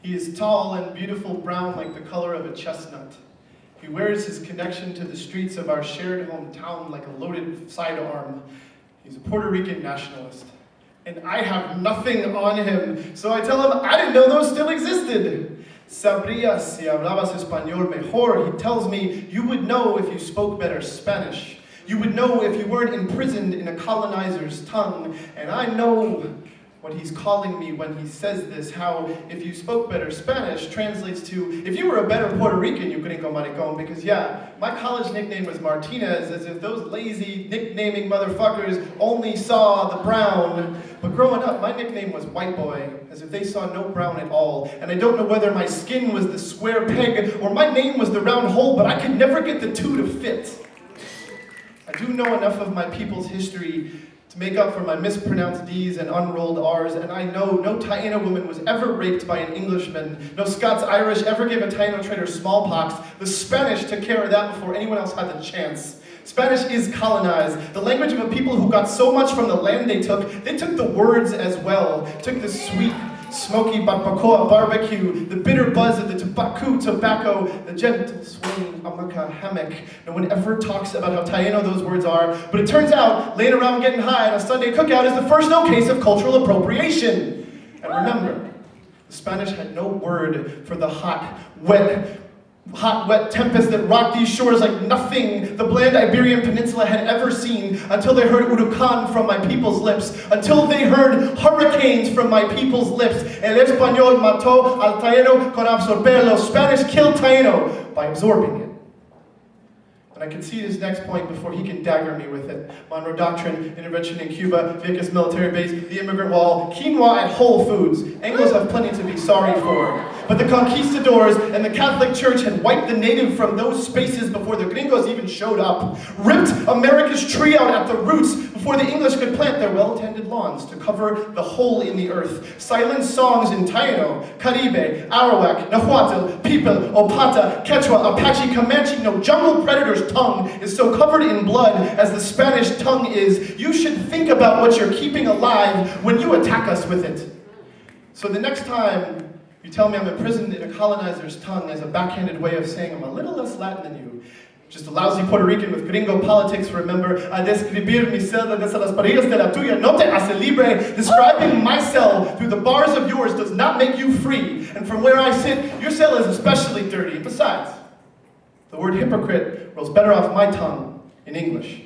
He is tall and beautiful brown like the color of a chestnut. He wears his connection to the streets of our shared hometown like a loaded sidearm. He's a Puerto Rican nationalist. And I have nothing on him, so I tell him I didn't know those still existed. Sabrias, si hablabas español mejor, he tells me you would know if you spoke better Spanish. You would know if you weren't imprisoned in a colonizer's tongue. And I know what he's calling me when he says this, how if you spoke better Spanish translates to, if you were a better Puerto Rican, you gringo maricón, because yeah, my college nickname was Martinez, as if those lazy nicknaming motherfuckers only saw the brown. But growing up, my nickname was White Boy, as if they saw no brown at all. And I don't know whether my skin was the square peg or my name was the round hole, but I could never get the two to fit. I do know enough of my people's history to make up for my mispronounced D's and unrolled R's, and I know no Taino woman was ever raped by an Englishman. No Scots-Irish ever gave a Taino trader smallpox. The Spanish took care of that before anyone else had the chance. Spanish is colonized, the language of a people who got so much from the land they took the words as well, took the sweet, smoky barbacoa barbecue, the bitter buzz of the tobacco, the gentle swing hamaca hammock. No one ever talks about how Taino those words are, but it turns out laying around getting high on a Sunday cookout is the first known case of cultural appropriation. And remember, the Spanish had no word for the hot, wet tempest that rocked these shores like nothing the bland Iberian Peninsula had ever seen until they heard huracán from my people's lips, until they heard hurricanes from my people's lips. El español mató al Taino con absorberlo. Spanish killed Taino by absorbing it. And I concede his next point before he can dagger me with it. Monroe Doctrine, intervention in Cuba, Vieques military base, the immigrant wall, quinoa at Whole Foods. Anglos have plenty to be sorry for. But the conquistadors and the Catholic Church had wiped the native from those spaces before the gringos even showed up. Ripped America's tree out at the roots before the English could plant their well-tended lawns to cover the hole in the earth. Silent songs in Taino, Caribe, Arawak, Nahuatl, People, Opata, Quechua, Apache, Comanche. No jungle predator's tongue is so covered in blood as the Spanish tongue is. You should think about what you're keeping alive when you attack us with it. So the next time you tell me I'm imprisoned in a colonizer's tongue as a backhanded way of saying I'm a little less Latin than you, just a lousy Puerto Rican with gringo politics, remember, a describir mi celda desde las paredes de la tuya no te hace libre. Describing my cell through the bars of yours does not make you free. And from where I sit, your cell is especially dirty. Besides, the word hypocrite rolls better off my tongue in English.